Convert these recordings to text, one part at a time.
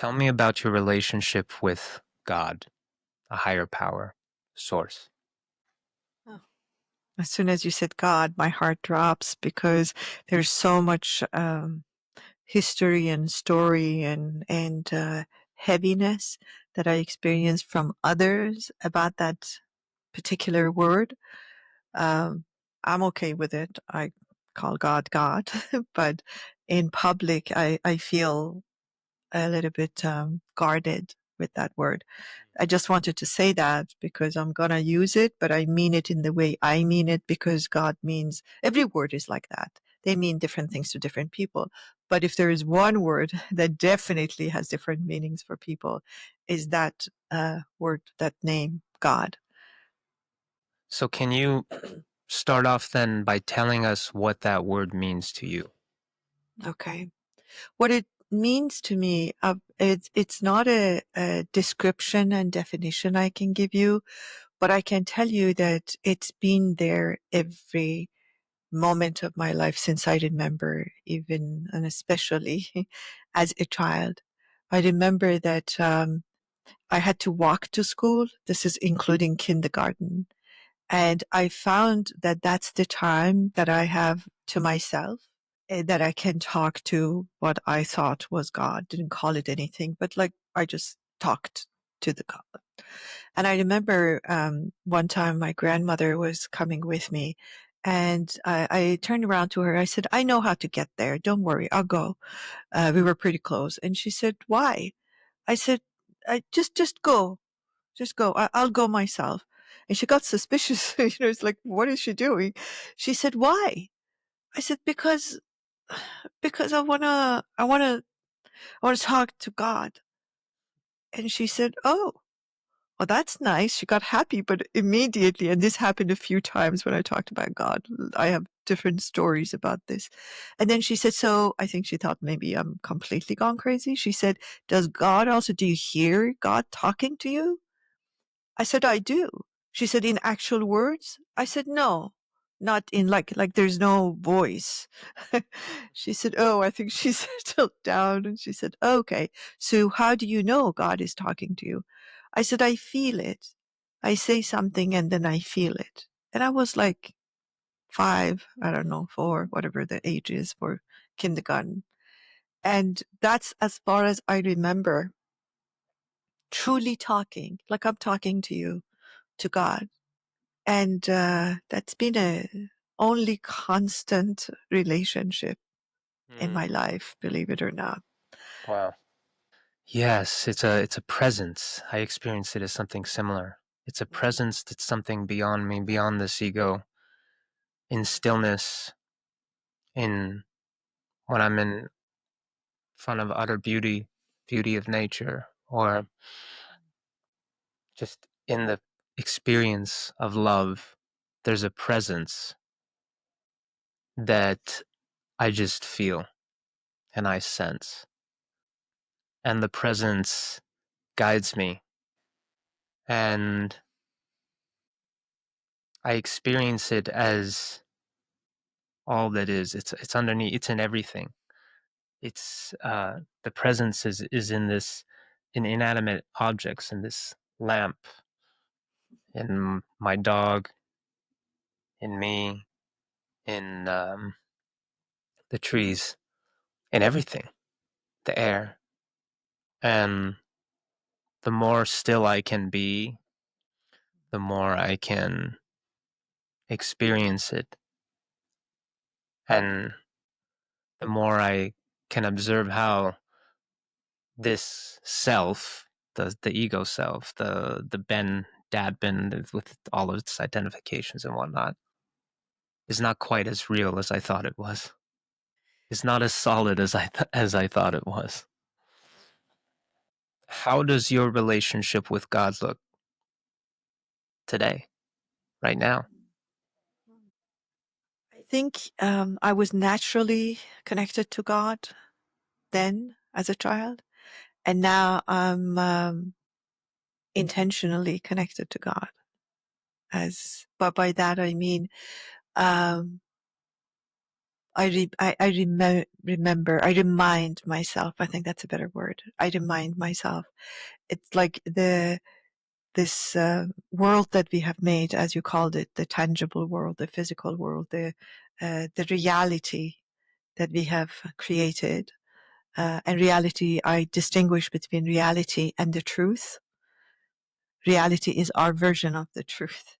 Tell me about your relationship with God, a higher power, source. Oh. As soon as you said God, my heart drops because there's so much history and story and heaviness that I experienced from others about that particular word. Um, I'm okay with it. I call God God, but in public, I feel a little bit guarded with that word. I just wanted to say that because I'm going to use it, but I mean it in the way I mean it because God means every word is like that. They mean different things to different people. But if there is one word that definitely has different meanings for people, is that word, that name, God. So, can you start off then by telling us what that word means to you? Okay. What it means to me, it's not a description and definition I can give you, but I can tell you that it's been there every moment of my life since I remember, even and especially as a child. I remember that I had to walk to school. This is including kindergarten. And I found that that's the time that I have to myself, that I can talk to what I thought was God. Didn't call it anything, but like I just talked to the God. And I remember one time my grandmother was coming with me, and I turned around to her. I said, "I know how to get there. Don't worry, I'll go." We were pretty close, and she said, "Why?" I said, "Just go, just go. I'll go myself." And she got suspicious. It's like, what is she doing? She said, "Why?" I said, because I wanna talk to God." And she said, "Oh, well, that's nice." She got happy, but immediately, and this happened a few times when I talked about God. I have different stories about this. And then she said, so I think she thought maybe I'm completely gone crazy. She said, do you hear God talking to you? I said, I do. She said, in actual words? I said, no, not in like there's no voice. She said, oh, I think she settled down and she said, okay, so how do you know God is talking to you? I said, I feel it. I say something and then I feel it. And I was like 5, I don't know, 4, whatever the age is for kindergarten. And that's as far as I remember truly talking, like I'm talking to you, to God. And that's been a only constant relationship in my Mm, life, believe it or not. wow. Yes, it's a presence. I experience it as something similar. It's a presence that's something beyond me, beyond this ego, in stillness, in when I'm in front of utter beauty, beauty of nature, or just in the experience of love. There's a presence that I just feel and I sense. And the presence guides me. And I experience it as all that is. It's underneath, it's in everything. It's the presence is in this in inanimate objects, in this lamp, in my dog, in me, in the trees, in everything, the air. And the more still I can be, the more I can experience it. And the more I can observe how this self, the ego self, the Ben Dad Ben with all of its identifications and whatnot, is not quite as real as I thought it was. It's not as solid as as I thought it was. How does your relationship with God look today, right now? I think I was naturally connected to God then as a child, and now I'm intentionally connected to God. But by that I mean um, remember, I remind myself, I think that's a better word. I remind myself. It's like this world that we have made, as you called it, the tangible world, the physical world, the reality that we have created. And reality, I distinguish between reality and the truth. Reality is our version of the truth.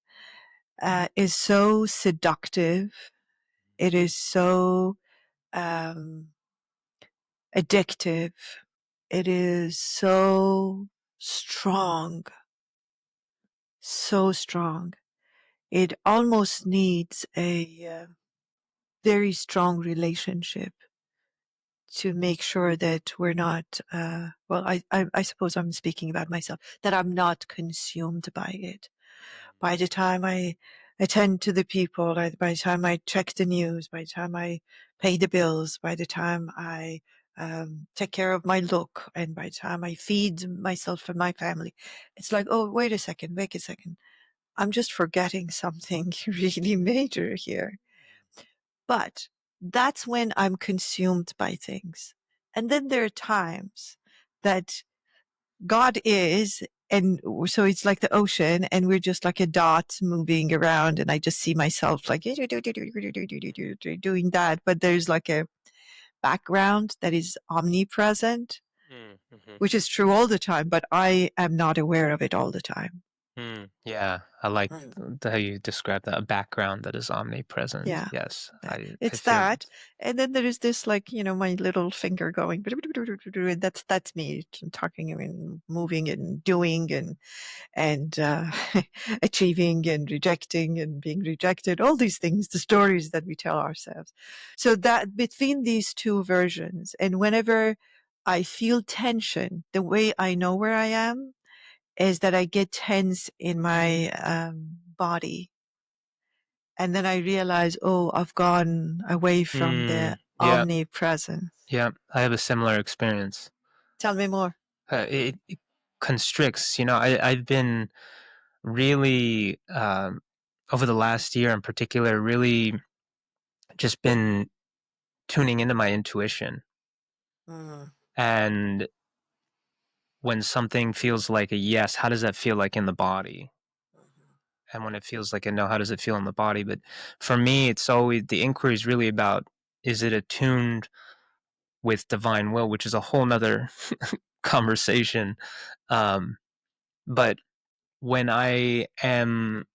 Is so seductive. It is so um, addictive. It is so strong, so strong. It almost needs a very strong relationship to make sure that we're not, well, I suppose I'm speaking about myself, that I'm not consumed by it. By the time I attend to the people, by the time I check the news, by the time I pay the bills, by the time I take care of my look, and by the time I feed myself and my family, it's like, oh, wait a second, wait a second. I'm just forgetting something really major here. But that's when I'm consumed by things. And then there are times that God is, and so it's like the ocean, and we're just like a dot moving around, and I just see myself like doing that. But there's like a background that is omnipresent, Mhm. which is true all the time, but I am not aware of it all the time. Yeah, I like Mm. how you describe that, a background that is omnipresent. Yeah. Yes, I It's feel that. it. And then there is this, like, my little finger going, and that's me talking and moving and doing and achieving and rejecting and being rejected, all these things, the stories that we tell ourselves. So that between these two versions, and whenever I feel tension, the way I know where I am is that I get tense in my body. And then I realize, oh, I've gone away from the Yeah, omnipresence. yeah, I have a similar experience. Tell me more. It constricts, I've been really, over the last year in particular, really just been tuning into my intuition. Mm, And when something feels like a yes, how does that feel like in the body? And when it feels like a no, how does it feel in the body? But for me, it's always the inquiry is really about, is it attuned with divine will, which is a whole nother conversation. Um, but when I am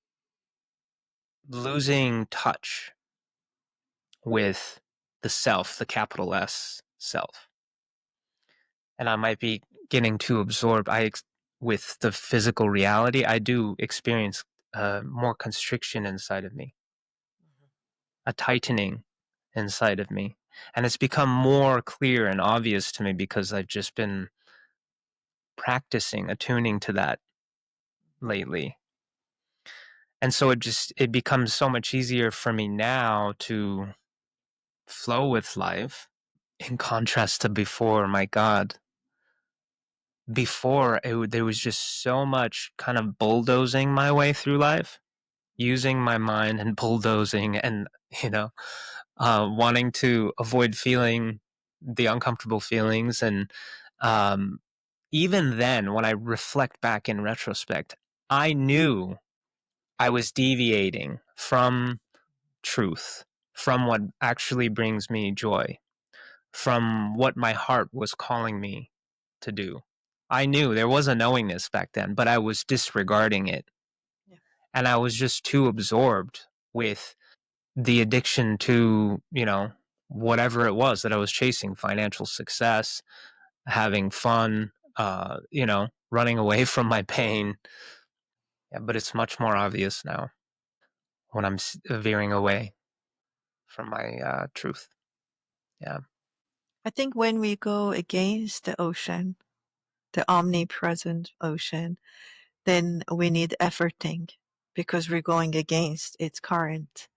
losing touch with the self, the capital S self, and I might be getting too absorbed with the physical reality, I do experience more constriction inside of me, a tightening inside of me. And it's become more clear and obvious to me because I've just been practicing attuning to that lately. And so it becomes so much easier for me now to flow with life in contrast to before. My God, before there was just so much kind of bulldozing my way through life, using my mind and bulldozing and, you know, wanting to avoid feeling the uncomfortable feelings. And um, even then, when I reflect back in retrospect, I knew I was deviating from truth, from what actually brings me joy, from what my heart was calling me to do. I knew there was a knowingness back then, but I was disregarding it. yeah. And I was just too absorbed with the addiction to, whatever it was that I was chasing, financial success, having fun, running away from my pain. Yeah, but it's much more obvious now when I'm veering away from my truth. Yeah. I think when we go against the ocean, the omnipresent ocean, then we need efforting because we're going against its current.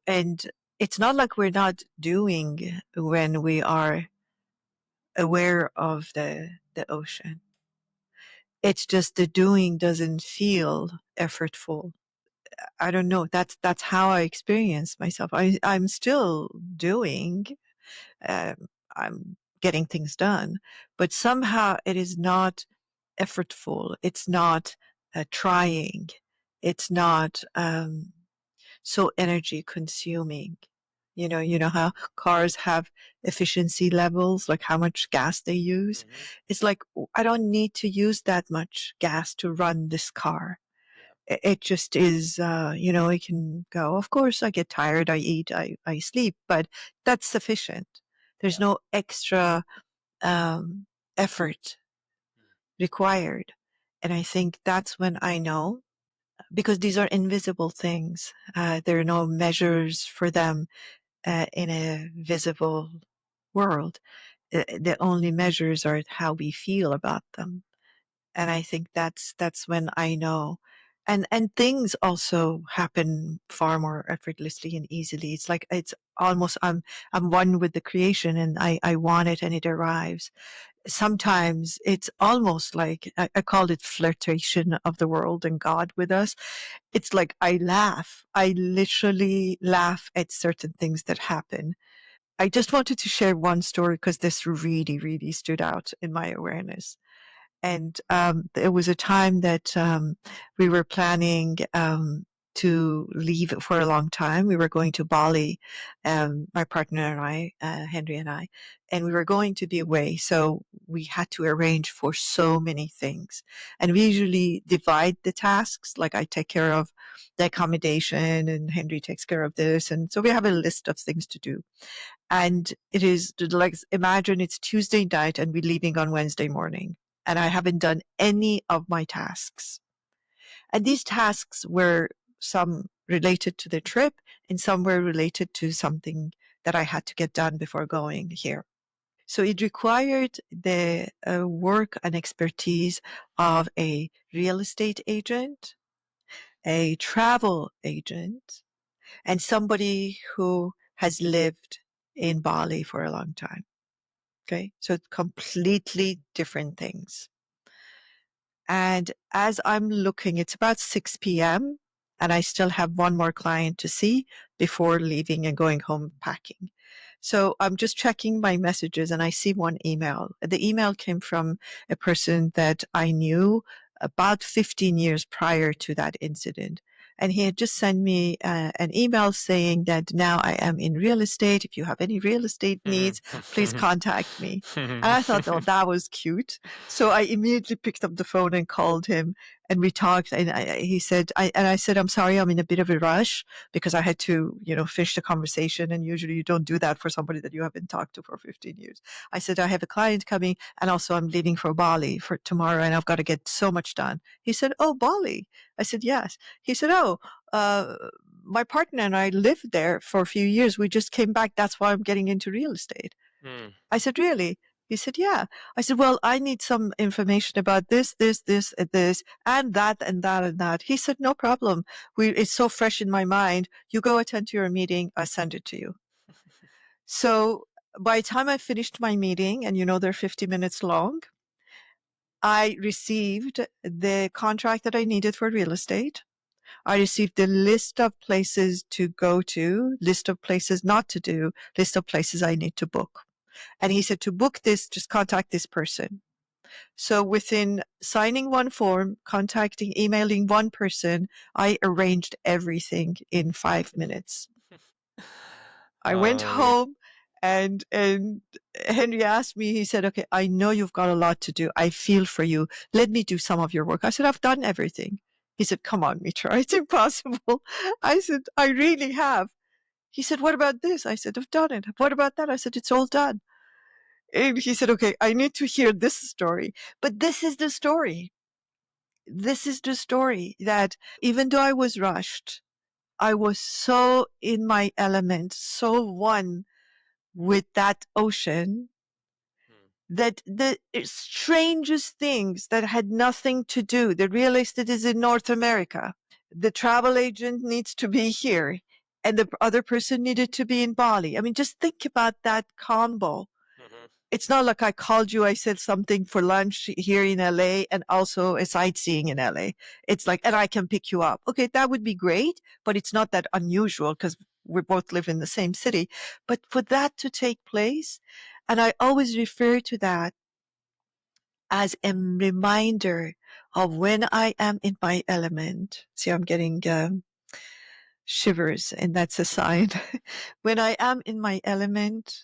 And it's not like we're not doing when we are aware of the ocean. It's just the doing doesn't feel effortful. I don't know. That's how I experience myself. I'm still doing. Um, I'm getting things done, but somehow it is not effortful. It's not trying. It's not so energy consuming. You know how cars have efficiency levels, like how much gas they use. Hmm. It's like I don't need to use that much gas to run this car. Yeah. It just is, it can go. Of course, I get tired, I eat, I sleep, but that's sufficient. There's Yeah. no extra um, effort Mm. required. And I think that's when I know, because these are invisible things. There are no measures for them in a visible world. The only measures are how we feel about them. And I think that's when I know. And things also happen far more effortlessly and easily. It's like it's almost I'm one with the creation, and I want it and it arrives. Sometimes it's almost like I call it flirtation of the world and God with us. It's like I laugh. I literally laugh at certain things that happen. I just wanted to share one story because this really, really stood out in my awareness. And there was a time that we were planning to leave for a long time. We were going to Bali, my partner and I, Henry and I, and we were going to be away. So we had to arrange for so many things. And we usually divide the tasks, like I take care of the accommodation and Henry takes care of this. And so we have a list of things to do. And it is like, imagine it's Tuesday night and we're leaving on Wednesday morning. And I haven't done any of my tasks. And these tasks were some related to the trip and some were related to something that I had to get done before going here. So it required the work and expertise of a real estate agent, a travel agent, and somebody who has lived in Bali for a long time. Okay. So it's completely different things. And as I'm looking, it's about 6 p.m. and I still have one more client to see before leaving and going home packing. So I'm just checking my messages and I see one email. The email came from a person that I knew about 15 years prior to that incident. And he had just sent me an email saying that now I am in real estate. If you have any real estate needs, please contact me. And I thought, oh, that was cute. So I immediately picked up the phone and called him and we talked. And he said, I said, I'm sorry, I'm in a bit of a rush because I had to, finish the conversation. And usually you don't do that for somebody that you haven't talked to for 15 years. I said, I have a client coming and also I'm leaving for Bali for tomorrow and I've got to get so much done. He said, oh, Bali. I said, yes. He said, oh, uh, my partner and I lived there for a few years. We just came back. That's why I'm getting into real estate. Mm. I said, really? He said, yeah. I said, well, I need some information about this, and that, and that, and that. He said, no problem. It's so fresh in my mind. You go attend to your meeting. I send it to you. So by the time I finished my meeting, and they're 50 minutes long, I received the contract that I needed for real estate. I received the list of places to go to, list of places not to do, list of places I need to book. And he said, to book this, just contact this person. So within signing one form, emailing one person, I arranged everything in 5 minutes. I went Oh, home and Henry asked me, he said, okay, I know you've got a lot to do. I feel for you. Let me do some of your work. I said, I've done everything. He said, come on, Mitra, it's impossible. I said, I really have. He said, what about this? I said, I've done it. What about that? I said, it's all done. And he said, okay, I need to hear this story. But this is the story. This is the story that even though I was rushed, I was so in my element, so one with that ocean mm, that the strangest things that had nothing to do. The real estate is in North America. The travel agent needs to be here and the other person needed to be in Bali. I mean, just think about that combo. mhm. It's not like I called you, I said something for lunch here in LA and also a sightseeing in LA. It's like, and I can pick you up. Okay, that would be great, but it's not that unusual because we both live in the same city. But for that to take place, and I always refer to that as a reminder of when I am in my element. See, I'm getting shivers, and that's a sign. When I am in my element,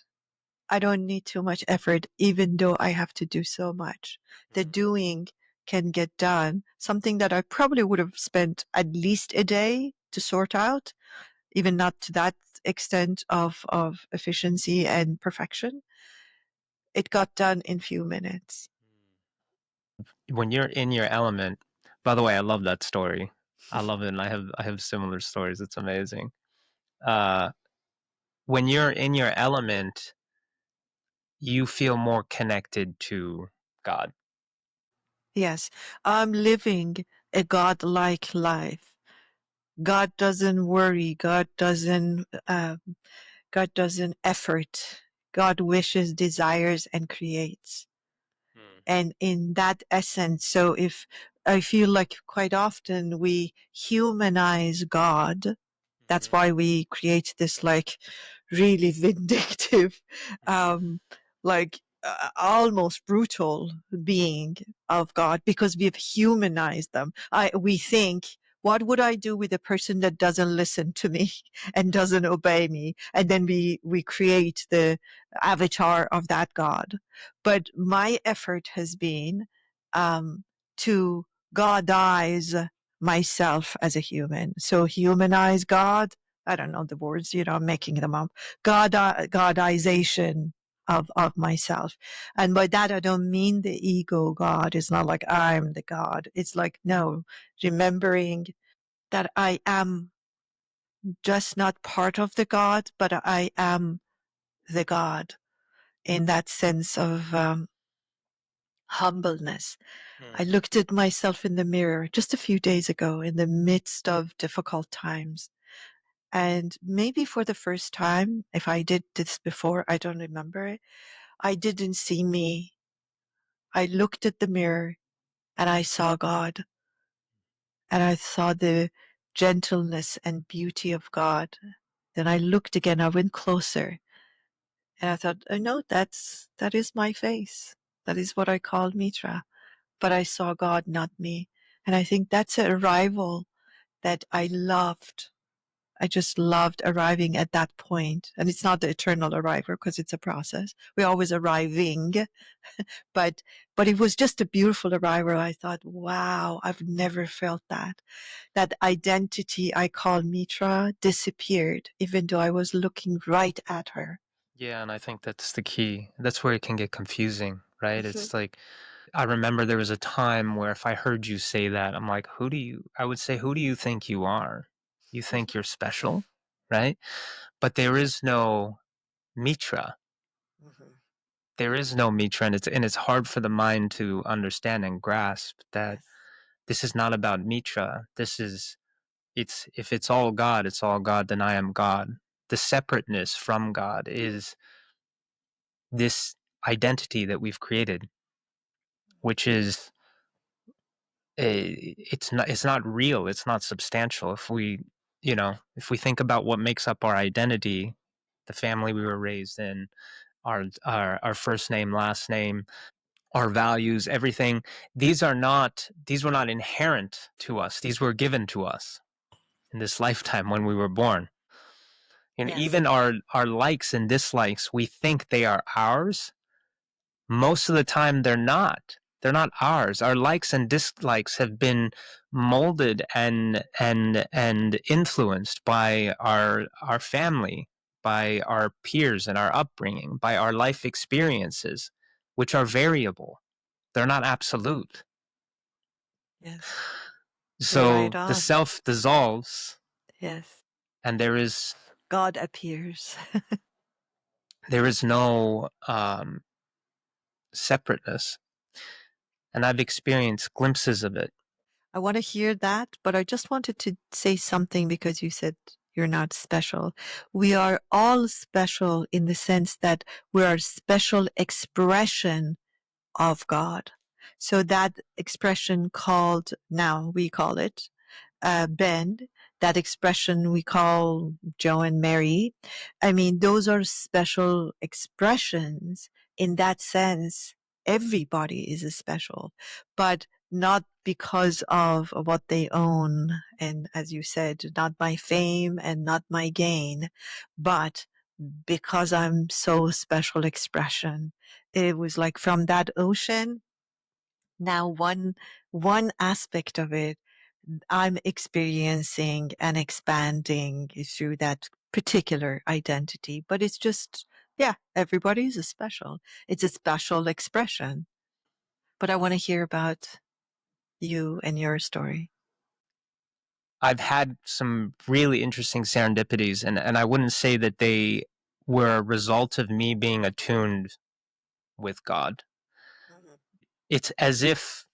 I don't need too much effort, even though I have to do so much. The doing can get done, something that I probably would have spent at least a day to sort out, even not to that extent of efficiency and perfection. It got done in few minutes. When you're in your element, by the way, I love that story. I love it, and I have similar stories. It's amazing. Uh, when you're in your element, you feel more connected to God. Yes, I'm living a God-like life. God doesn't worry. God doesn't effort. God wishes, desires, and creates. Mm. And in that essence, so if I feel like quite often we humanize God, that's Mhm. why we create this like really vindictive, um, like almost brutal being of God because we've humanized them. We think, what would I do with a person that doesn't listen to me and doesn't obey me? And then we create the avatar of that God. But my effort has been to Godize myself as a human. So humanize God. I don't know the words, I'm making them up. Godization of myself. And by that, I don't mean the ego God. It's not like I'm the God. It's like, no, remembering that I am just not part of the God, but I am the God in that sense of humbleness. I Mm. looked at myself in the mirror just a few days ago in the midst of difficult times. And maybe for the first time, if I did this before, I don't remember it, I didn't see me. I looked at the mirror and I saw God and I saw the gentleness and beauty of God. Then I looked again, I went closer and I thought, oh no, that is my face. That is what I call Mitra. But I saw God, not me. And I think that's an arrival that I loved. I just loved arriving at that point. And it's not the eternal arrival because it's a process. We're always arriving, but it was just a beautiful arrival. I thought, wow, I've never felt that. That identity I call Mitra disappeared, even though I was looking right at her. Yeah, and I think that's the key. That's where it can get confusing, right? Mhm. It's like I remember there was a time where if I heard you say that, I'm like, I would say, who do you think you are? You think you're special, right? But there is no Mitra. Mhm. There is no Mitra, and it's hard for the mind to understand and grasp that Yes. this is not about Mitra. It's if it's all God, it's all God, then I am God. The separateness from God is this identity that we've created, which is it's not real, it's not substantial. If we think about what makes up our identity, the family we were raised in, our first name, last name, our values, everything, these were not inherent to us. These were given to us in this lifetime when we were born. And Yes. even our likes and dislikes, we think they are ours. Most of the time they're not. They're not ours. Our likes and dislikes have been molded and influenced by our family, by our peers and our upbringing, by our life experiences, which are variable. They're not absolute. Yes. Right So the on. self dissolves Yes. and God appears. there is no separateness. And I've experienced glimpses of it. I want to hear that, but I just wanted to say something because you said You're not special. We are all special in the sense that we are special expression of God. So that expression called, now we call it, Ben, that expression we call Joe and Mary. I mean, those are special expressions. In that sense, everybody is a special, but not because of what they own. And as you said, not my fame and not my gain, but because I'm so special expression. It was like from that ocean, now one aspect of it I'm experiencing and expanding through that particular identity. But it's just, yeah, everybody's a special. It's a special expression. But I want to hear about you and your story. I've had some really interesting serendipities, and I wouldn't say that they were a result of me being attuned with God. Mhm. It's as if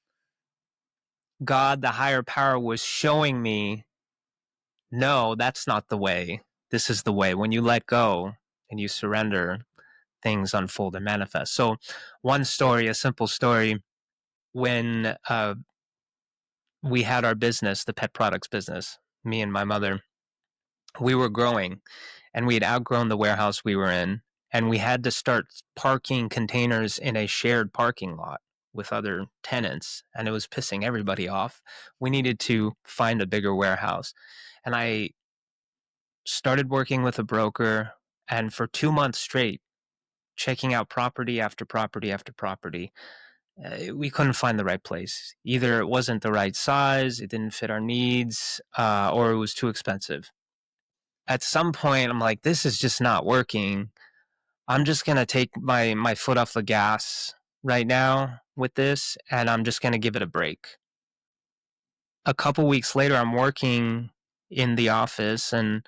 God, the higher power, was showing me, no, that's not the way. This is the way. When you let go and you surrender, things unfold and manifest. So, one story, a simple story, when we had our business, the pet products business, me and my mother, we were growing and we had outgrown the warehouse we were in. And we had to start parking containers in a shared parking lot with other tenants. And it was pissing everybody off. We needed to find a bigger warehouse. And I started working with a broker. And for 2 months straight, checking out property after property after property, we couldn't find the right place. Either it wasn't the right size, it didn't fit our needs, or it was too expensive. At some point, I'm like, this is just not working. I'm just gonna take my foot off the gas right now with this, and I'm just gonna give it a break. A couple weeks later, I'm working in the office, and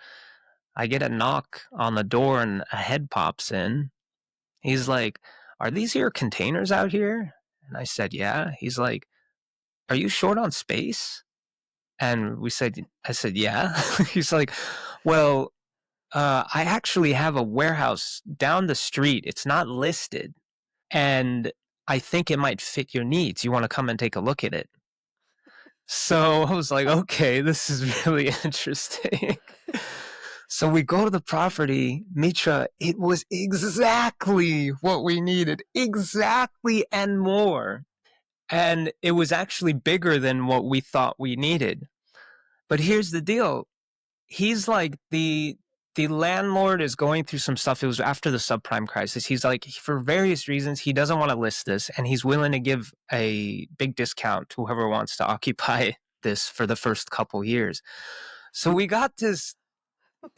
I get a knock on the door, and a head pops in. He's like, "Are these your containers out here?" And I said, "Yeah." He's like, "Are you short on space?" And I said, "Yeah." He's like, "Well, I actually have a warehouse down the street. It's not listed, and I think it might fit your needs. You want to come and take a look at it?" So I was like, "Okay, this is really interesting." So we go to the property, Mitra. It was exactly what we needed, exactly and more. And it was actually bigger than what we thought we needed. But here's the deal. He's like the landlord is going through some stuff. It was after the subprime crisis. He's like, for various reasons, he doesn't want to list this, and he's willing to give a big discount to whoever wants to occupy this for the first couple years. So we got this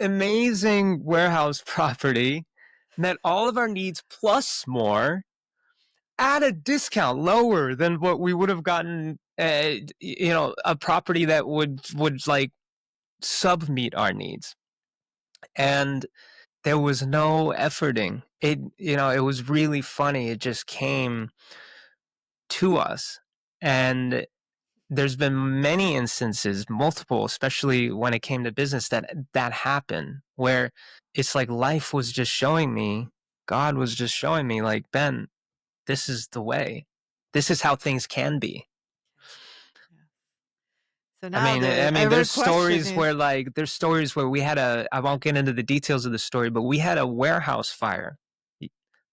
amazing warehouse property, met all of our needs plus more at a discount lower than what we would have gotten, a property that would like sub meet our needs. And there was no efforting. It was really funny. It just came to us. And there's been many instances, multiple, especially when it came to business, that happened where it's like life was just showing me, God was just showing me, like, Ben, this is the way. This is how things can be. Yeah. So I now mean, I the mean, every question is, there's stories where we had I won't get into the details of the story, but we had a warehouse fire.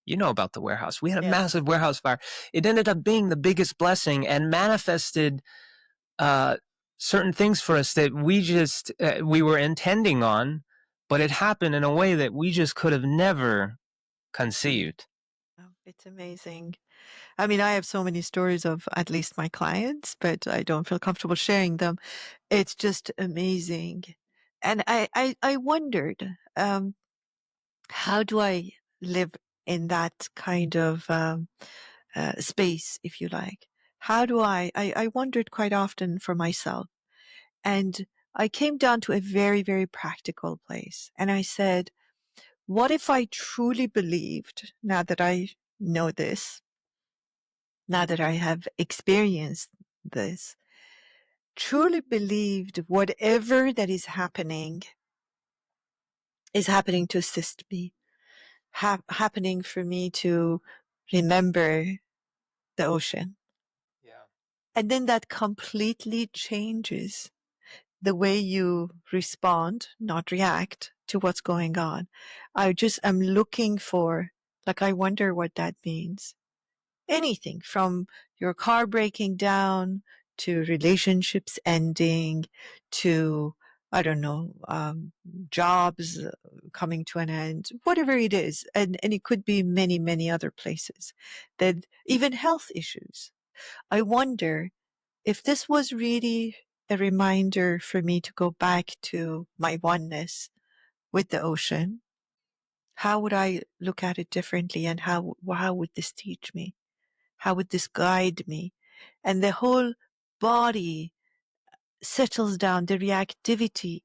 You know about the warehouse. We had a yes. massive warehouse fire. It ended up being the biggest blessing and manifested uh, certain things for us that we were intending on, but it happened in a way that we just could have never conceived. Oh, it's amazing. I mean, I have so many stories of at least my clients, but I don't feel comfortable sharing them. It's just amazing. And I wondered, how do I live in that kind of space, if you like? How do I wondered quite often for myself. And I came down to a very, very practical place. And I said, what if I truly believed, now that I know this, now that I have experienced this, truly believed whatever that is happening is happening to assist me, happening for me to remember the ocean. Yeah. And then that completely changes the way you respond, not react to what's going on. I'm looking for, like, I wonder what that means. Anything from your car breaking down to relationships ending to, I don't know, jobs coming to an end, whatever it is. And it could be many, many other places, that even health issues. I wonder if this was really a reminder for me to go back to my oneness with the ocean. How would I look at it differently, and how would this teach me? How would this guide me? And the whole body settles down. The reactivity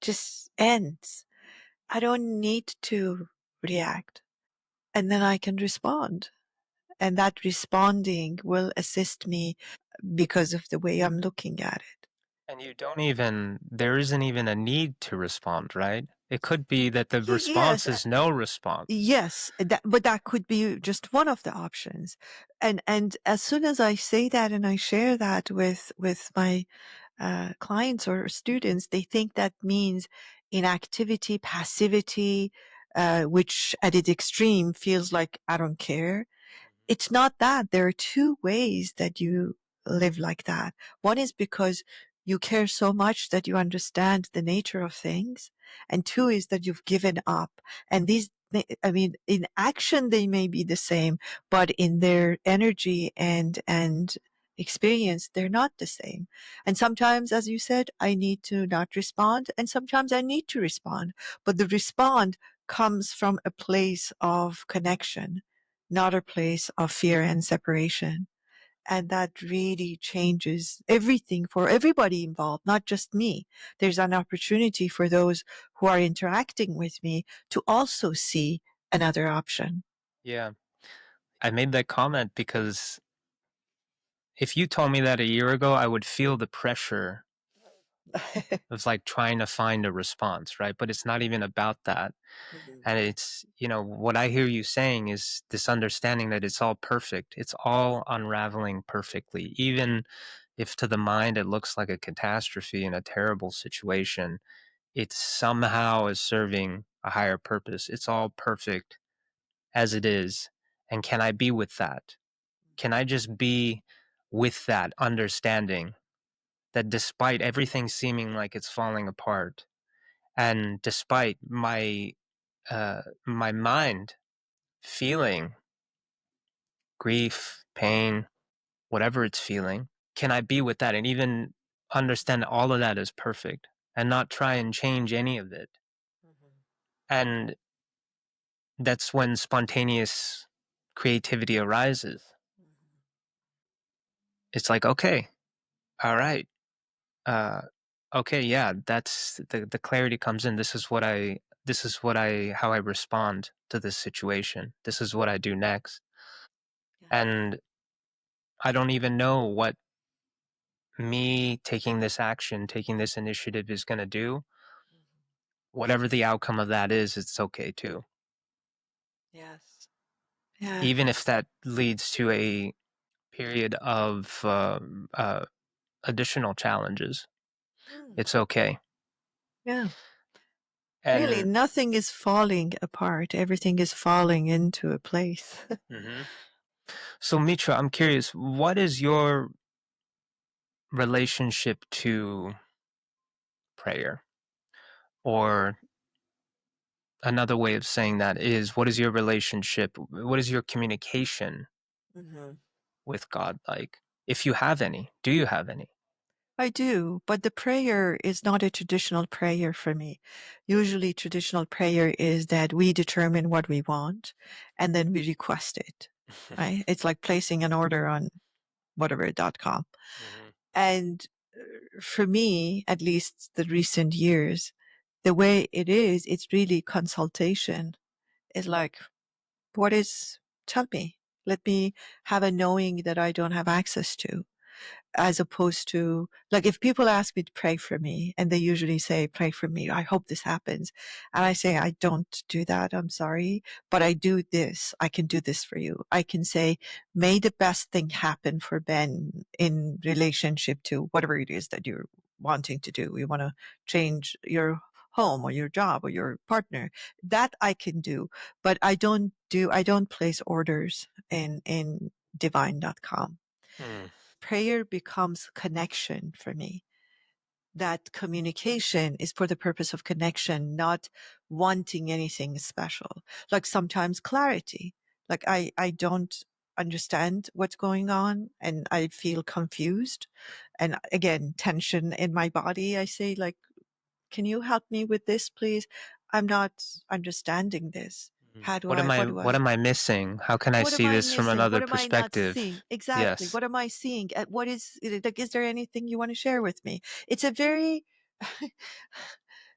just ends. I don't need to react. And then I can respond. And that responding will assist me because of the way I'm looking at it. And you don't even, there isn't even a need to respond, right? It could be that the response Yes, is no response. yes, but that could be just one of the options. And as soon as I say that and I share that with my clients or students, they think that means inactivity, passivity, which at its extreme feels like I don't care. It's not that. There are two ways that you live like that. One is because you care so much that you understand the nature of things. And two is that you've given up. And I mean, in action, they may be the same, but in their energy and experience, they're not the same. And sometimes, as you said, I need to not respond. And sometimes I need to respond, but the respond comes from a place of connection, not a place of fear and separation. And that really changes everything for everybody involved, not just me. There's an opportunity for those who are interacting with me to also see another option. Yeah. I made that comment because if you told me that a year ago, I would feel the pressure of like trying to find a response, right? But it's not even about that. Mhm, And it's, what I hear you saying is this understanding that it's all perfect. It's all unraveling perfectly. Even if to the mind it looks like a catastrophe and a terrible situation, it somehow is serving a higher purpose. It's all perfect as it is. And can I be with that? Can I just be with that understanding that despite everything seeming like it's falling apart, and despite my mind feeling grief, pain, whatever it's feeling, can I be with that and even understand that all of that is perfect and not try and change any of it? And that's when spontaneous creativity arises. It's like, okay, all right, uh, okay, yeah, that's the clarity comes in. How I respond to this situation. This is what I do next. Yes. And I don't even know what me taking this action, taking this initiative is going to do. Whatever the outcome of that is, it's okay too. Yes. Yeah. Even if that leads to a period of additional challenges, Mm. it's okay. Yeah. Really, And nothing is falling apart. Everything is falling into a place. mhm. So, Mitra, I'm curious, what is your relationship to prayer? Or another way of saying that is, what is your relationship? What is your communication Mhm. with God like? If you have any, do you have any? I do, but the prayer is not a traditional prayer for me. Usually, traditional prayer is that we determine what we want and then we request it, right? It's like placing an order on whatever.com. Mhm. And for me, at least the recent years, the way it is, it's really consultation. It's like, what is, tell me, let me have a knowing that I don't have access to. as opposed to, like, if people ask me to pray for me and they usually say, pray for me, I hope this happens. And I say, I don't do that. I'm sorry, but I do this. I can do this for you. I can say, may the best thing happen for Ben in relationship to whatever it is that you're wanting to do. You want to change your home or your job or your partner. That I can do, but I don't place orders in divine.com. Mm. Prayer becomes connection for me. That communication is for the purpose of connection, not wanting anything special. Like sometimes clarity. Like I don't understand what's going on and I feel confused. And again, tension in my body. I say, like, can you help me with this, please? I'm not understanding this. Mm. What do What I, am I missing? How can I what am see I this from missing? another What am I not perspective? seeing? Exactly. Yes. What am I seeing? What is, like, is there anything you want to share with me? It's a very,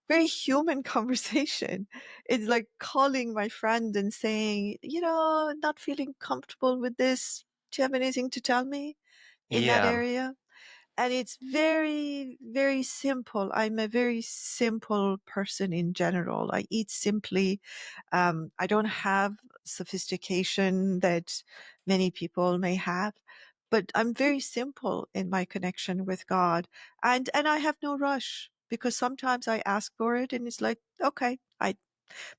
very human conversation. It's like calling my friend and saying, not feeling comfortable with this. Do you have anything to tell me in that Yeah. area? And it's very, very simple. I'm a very simple person in general. I eat simply. I don't have sophistication that many people may have, but I'm very simple in my connection with God. And I have no rush because sometimes I ask for it and it's like, okay,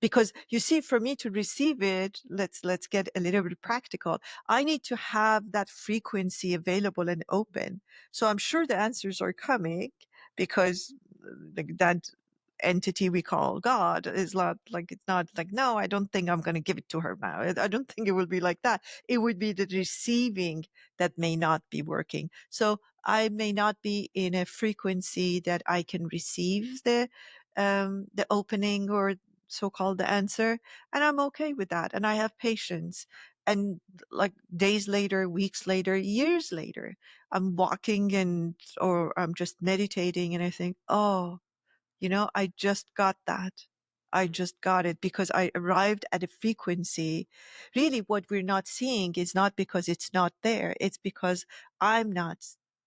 because you see, for me to receive it, let's get a little bit practical. I need to have that frequency available and open. So I'm sure the answers are coming because that entity we call God is not like, it's not like, no, I don't think I'm going to give it to her now. I don't think it will be like that. It would be the receiving that may not be working. So I may not be in a frequency that I can receive the opening or so-called the answer. And I'm okay with that. And I have patience. And like days later, weeks later, years later, I'm walking or I'm just meditating and I think, oh, I just got that. I Mm. just got it because I arrived at a frequency. Really, what we're not seeing is not because it's not there. It's because I'm not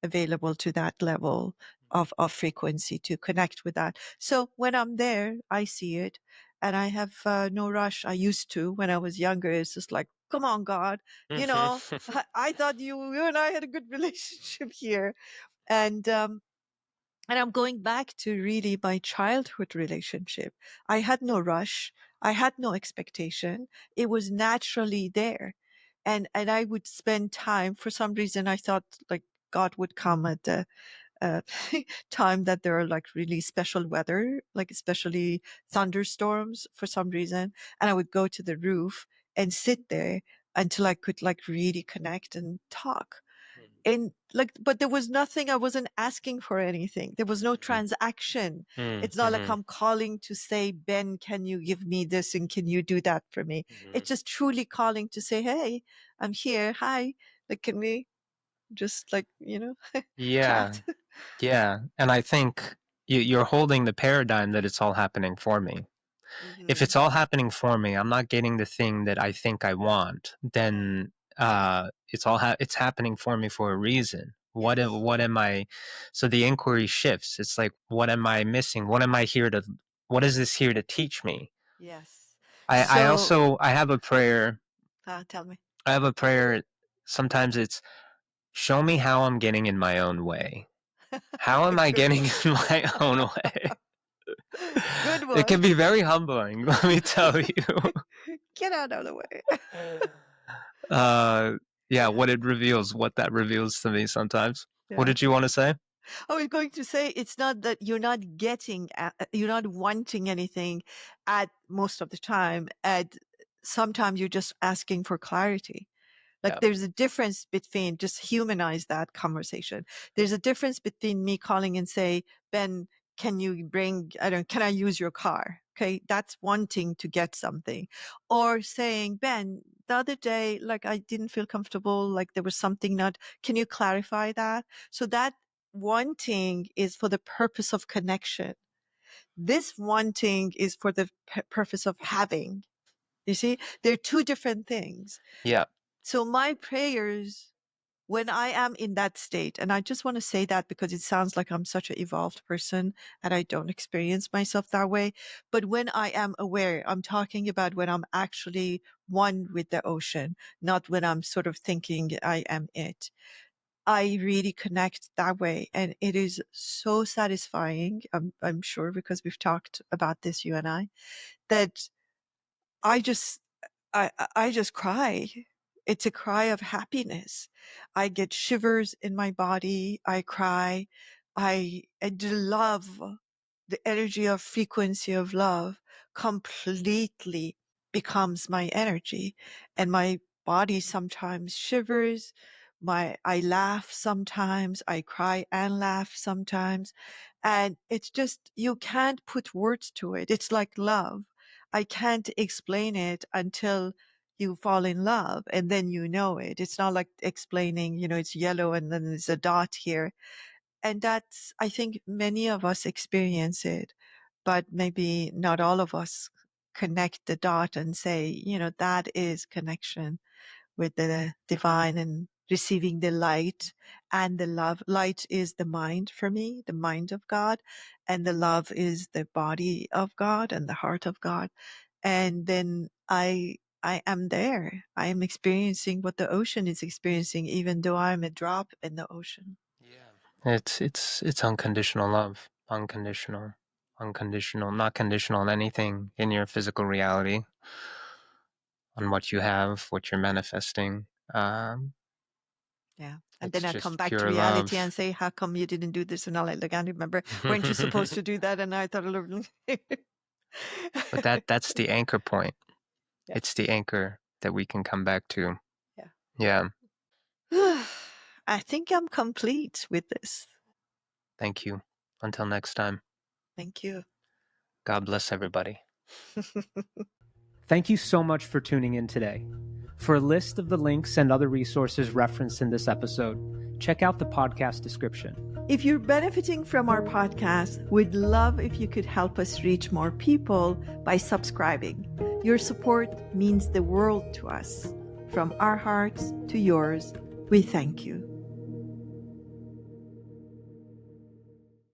available to that level of frequency to connect with that. So when I'm there, I see it and I have no rush. I used to when I was younger. It's just like, come on, God, Mhm. I thought you and I had a good relationship here. And, and I'm going back to really my childhood relationship. I had no rush. I had no expectation. It was naturally there. And I would spend time, for some reason, I thought like God would come at the uh, time that there are like really special weather, like especially thunderstorms for some reason. And I would go to the roof and sit there until I could like really connect and talk. And like, but there was nothing, I wasn't asking for anything. There was no Mhm. transaction. Mhm. It's not like Mhm. I'm calling to say, Ben, can you give me this and can you do that for me? Mhm. It's just truly calling to say, hey, I'm here. Hi. Like, can we just like, Yeah. chat? Yeah. And I think you're holding the paradigm that it's all happening for me. If Hmm. it's all happening for me, I'm not getting the thing that I think I want, Yeah. then it's happening for me for a reason. Yes. What am I? So the inquiry shifts. It's like, what am I missing? What is this here to teach me? Yes. I So, also I have a prayer. tell me. I have a prayer. Sometimes it's, show me how I'm getting in my own way. How am I Good getting one. in my own way? Good It one. can be very humbling, let me tell you. Get out of the way. Uh, yeah, Yeah. what that reveals to me sometimes. What Yeah. did you want to say? I was going to say it's not that you're not wanting anything at most of the time. At sometimes you're just asking for clarity. Like Yeah. there's a difference between, just humanize that conversation. There's a difference between me calling and say, Ben, can you can I use your car? Okay. That's wanting to get something, or saying, Ben, the other day, like I didn't feel comfortable. Like there was something not, can you clarify that? So that wanting is for the purpose of connection. This wanting is for the purpose of having. You see, they're two different things. Yeah. So my prayers when I am in that state, and I just want to say that because it sounds like I'm such an evolved person and I don't experience myself that way. But when I am aware, I'm talking about when I'm actually one with the ocean, not when I'm sort of thinking I am it. I really connect that way. And it is so satisfying. I'm sure because we've talked about this, you and I, that I just I just cry. It's a cry of happiness. I get shivers in my body. I cry. I love the energy of frequency of love completely becomes my energy, and my body sometimes shivers. I laugh sometimes. I cry and laugh sometimes. And it's just, you can't put words to it. It's like love. I can't explain it until you fall in love and then you know it. It's not like explaining, it's yellow and then there's a dot here. And that's, I think many of us experience it, but maybe not all of us connect the dot and say, that is connection with the divine and receiving the light and the love. Light is the mind for me, the mind of God, and the love is the body of God and the heart of God. And then I am there. I am experiencing what the ocean is experiencing, even though I'm a drop in the ocean. Yeah. It's unconditional love. Unconditional, not conditional on anything in your physical reality, on what you have, what you're manifesting. Yeah. And then It's I come just back to pure reality and love. say, how come you didn't do this? And I'm like, I can't remember. Weren't you supposed to do that? And I thought, But that's the anchor point. yeah. It's the anchor that we can come back to. Yeah. Yeah. I think I'm complete with this. Thank you. Until next time. Thank you. God bless everybody. Thank you so much for tuning in today. For a list of the links and other resources referenced in this episode, check out the podcast description. If you're benefiting from our podcast, we'd love if you could help us reach more people by subscribing. Your support means the world to us. From our hearts to yours, we thank you.